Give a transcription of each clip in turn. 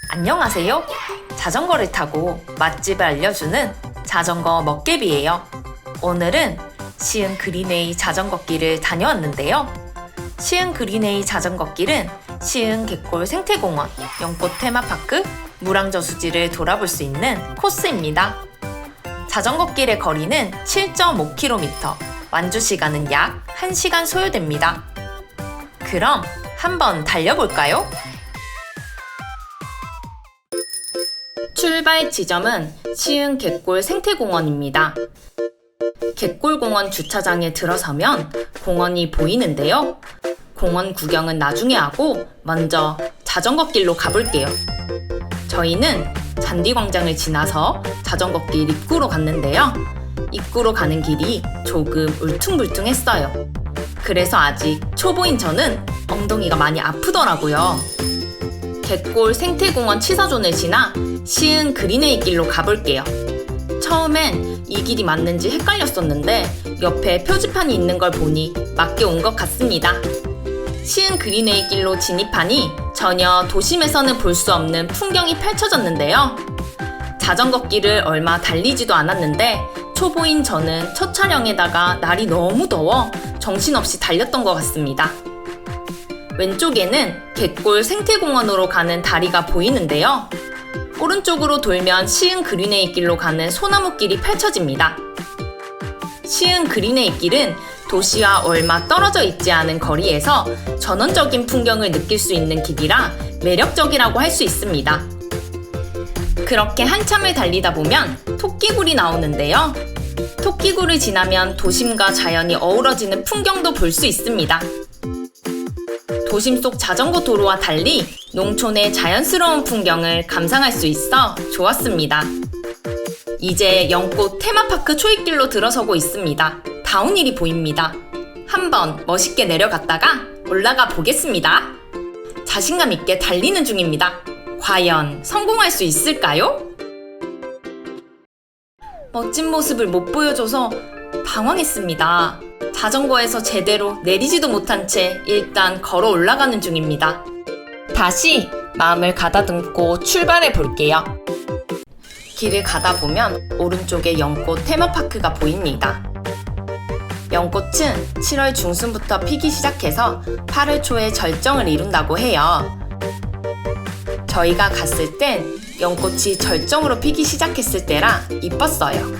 안녕하세요. 자전거를 타고 맛집을 알려주는 자전거 먹개비예요. 오늘은 시흥 그린웨이 자전거길을 다녀왔는데요. 시흥 그린웨이 자전거길은 시흥 갯골 생태공원, 연꽃 테마파크, 물왕저수지를 돌아볼 수 있는 코스입니다. 자전거길의 거리는 7.5km, 완주 시간은 약 1시간 소요됩니다. 그럼 한번 달려볼까요? 출발 지점은 시흥 갯골 생태공원입니다. 갯골공원 주차장에 들어서면 공원이 보이는데요. 공원 구경은 나중에 하고 먼저 자전거길로 가볼게요. 저희는 잔디광장을 지나서 자전거길 입구로 갔는데요. 입구로 가는 길이 조금 울퉁불퉁했어요. 그래서 아직 초보인 저는 엉덩이가 많이 아프더라고요. 갯골 생태공원 치사존을 지나 시흥 그린웨이 길로 가볼게요. 처음엔 이 길이 맞는지 헷갈렸었는데 옆에 표지판이 있는 걸 보니 맞게 온 것 같습니다. 시흥 그린웨이 길로 진입하니 전혀 도심에서는 볼 수 없는 풍경이 펼쳐졌는데요. 자전거 길을 얼마 달리지도 않았는데 초보인 저는 첫 촬영에다가 날이 너무 더워 정신없이 달렸던 것 같습니다. 왼쪽에는 갯골 생태공원으로 가는 다리가 보이는데요. 오른쪽으로 돌면 시흥 그린웨이 길로 가는 소나무길이 펼쳐집니다. 시흥 그린웨이 길은 도시와 얼마 떨어져 있지 않은 거리에서 전원적인 풍경을 느낄 수 있는 길이라 매력적이라고 할 수 있습니다. 그렇게 한참을 달리다 보면 토끼굴이 나오는데요. 토끼굴을 지나면 도심과 자연이 어우러지는 풍경도 볼 수 있습니다. 도심 속 자전거 도로와 달리 농촌의 자연스러운 풍경을 감상할 수 있어 좋았습니다. 이제 연꽃 테마파크 초입길로 들어서고 있습니다. 다운힐이 보입니다. 한번 멋있게 내려갔다가 올라가 보겠습니다. 자신감 있게 달리는 중입니다. 과연 성공할 수 있을까요? 멋진 모습을 못 보여줘서 당황했습니다. 자전거에서 제대로 내리지도 못한 채 일단 걸어 올라가는 중입니다. 다시 마음을 가다듬고 출발해 볼게요. 길을 가다 보면 오른쪽에 연꽃 테마파크가 보입니다. 연꽃은 7월 중순부터 피기 시작해서 8월 초에 절정을 이룬다고 해요. 저희가 갔을 땐 연꽃이 절정으로 피기 시작했을 때라 이뻤어요.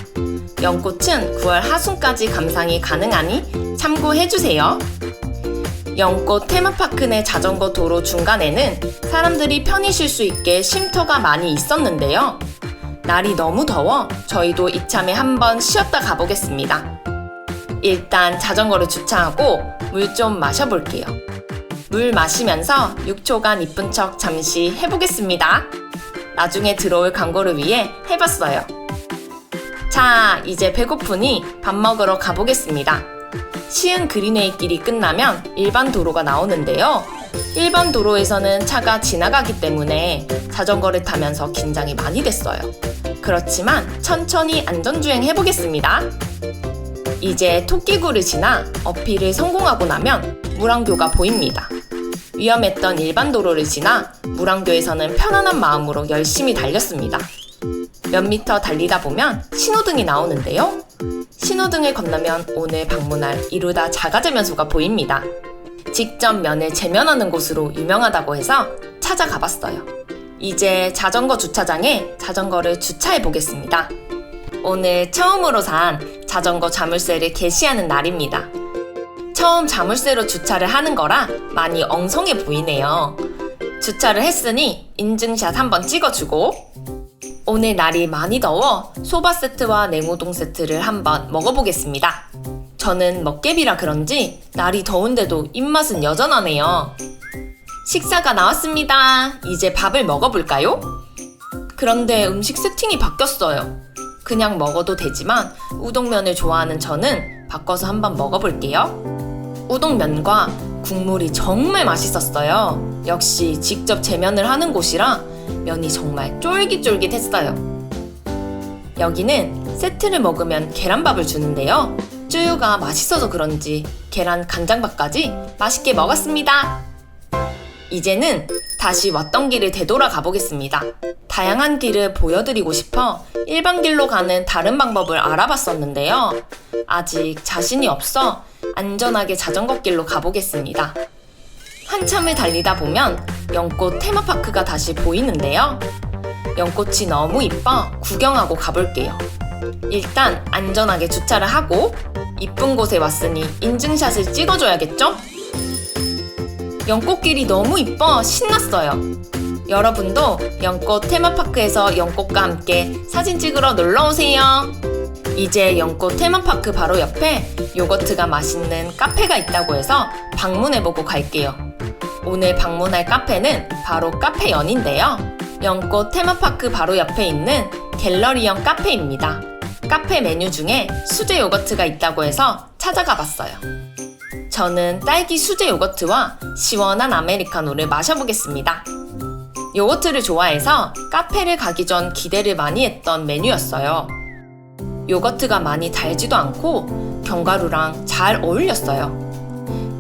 연꽃은 9월 하순까지 감상이 가능하니 참고해주세요. 연꽃 테마파크 내 자전거 도로 중간에는 사람들이 편히 쉴 수 있게 쉼터가 많이 있었는데요. 날이 너무 더워 저희도 이참에 한번 쉬었다 가보겠습니다. 일단 자전거를 주차하고 물 좀 마셔볼게요. 물 마시면서 6초간 이쁜 척 잠시 해보겠습니다. 나중에 들어올 광고를 위해 해봤어요. 자, 이제 배고프니 밥 먹으러 가보겠습니다. 시흥 그린웨이 길이 끝나면 일반 도로가 나오는데요. 일반 도로에서는 차가 지나가기 때문에 자전거를 타면서 긴장이 많이 됐어요. 그렇지만 천천히 안전주행 해보겠습니다. 이제 토끼굴을 지나 어필을 성공하고 나면 물왕교가 보입니다. 위험했던 일반 도로를 지나 물왕교에서는 편안한 마음으로 열심히 달렸습니다. 몇 미터 달리다 보면 신호등이 나오는데요. 신호등을 건너면 오늘 방문할 이루다 자가제면소가 보입니다. 직접 면을 제면하는 곳으로 유명하다고 해서 찾아가 봤어요. 이제 자전거 주차장에 자전거를 주차해 보겠습니다. 오늘 처음으로 산 자전거 자물쇠를 게시하는 날입니다. 처음 자물쇠로 주차를 하는 거라 많이 엉성해 보이네요. 주차를 했으니 인증샷 한번 찍어주고, 오늘 날이 많이 더워 소바 세트와 냉우동 세트를 한번 먹어보겠습니다. 저는 먹개비라 그런지 날이 더운데도 입맛은 여전하네요. 식사가 나왔습니다. 이제 밥을 먹어볼까요? 그런데 음식 세팅이 바뀌었어요. 그냥 먹어도 되지만 우동면을 좋아하는 저는 바꿔서 한번 먹어볼게요. 우동면과 국물이 정말 맛있었어요. 역시 직접 제면을 하는 곳이라 면이 정말 쫄깃쫄깃했어요. 여기는 세트를 먹으면 계란밥을 주는데요. 쯔유가 맛있어서 그런지 계란 간장밥까지 맛있게 먹었습니다. 이제는 다시 왔던 길을 되돌아 가보겠습니다. 다양한 길을 보여드리고 싶어 일반 길로 가는 다른 방법을 알아봤었는데요. 아직 자신이 없어 안전하게 자전거 길로 가보겠습니다. 한참을 달리다 보면 연꽃 테마파크가 다시 보이는데요. 연꽃이 너무 이뻐 구경하고 가볼게요. 일단 안전하게 주차를 하고 이쁜 곳에 왔으니 인증샷을 찍어줘야겠죠? 연꽃길이 너무 이뻐 신났어요. 여러분도 연꽃 테마파크에서 연꽃과 함께 사진 찍으러 놀러오세요. 이제 연꽃 테마파크 바로 옆에 요거트가 맛있는 카페가 있다고 해서 방문해보고 갈게요. 오늘 방문할 카페는 바로 카페연인데요. 연꽃 테마파크 바로 옆에 있는 갤러리형 카페입니다. 카페 메뉴 중에 수제 요거트가 있다고 해서 찾아가 봤어요. 저는 딸기 수제 요거트와 시원한 아메리카노를 마셔보겠습니다. 요거트를 좋아해서 카페를 가기 전 기대를 많이 했던 메뉴였어요. 요거트가 많이 달지도 않고 견과류랑 잘 어울렸어요.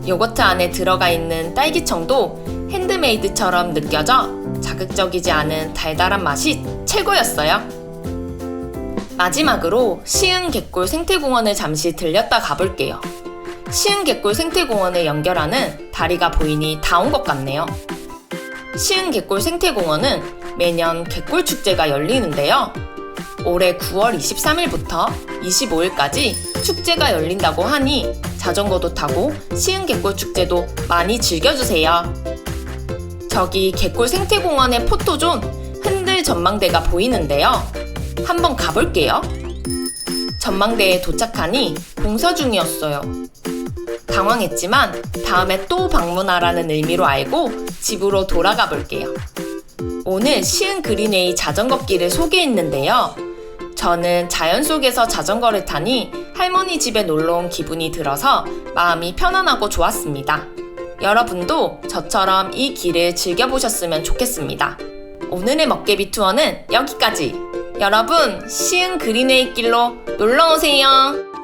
요거트 안에 들어가 있는 딸기청도 핸드메이드처럼 느껴져 자극적이지 않은 달달한 맛이 최고였어요. 마지막으로 시흥갯골 생태공원을 잠시 들렸다 가볼게요. 시흥갯골 생태공원을 연결하는 다리가 보이니 다 온 것 같네요. 시흥갯골 생태공원은 매년 갯골축제가 열리는데요. 올해 9월 23일부터 25일까지 축제가 열린다고 하니 자전거도 타고 시흥갯골축제도 많이 즐겨주세요. 저기 갯골 생태공원의 포토존 흔들 전망대가 보이는데요. 한번 가볼게요. 전망대에 도착하니 공사 중이었어요. 당황했지만 다음에 또 방문하라는 의미로 알고 집으로 돌아가 볼게요. 오늘 시흥 그린웨이 자전거 길을 소개했는데요. 저는 자연 속에서 자전거를 타니 할머니 집에 놀러온 기분이 들어서 마음이 편안하고 좋았습니다. 여러분도 저처럼 이 길을 즐겨보셨으면 좋겠습니다. 오늘의 먹개비 투어는 여기까지! 여러분, 시흥 그린웨이 길로 놀러오세요!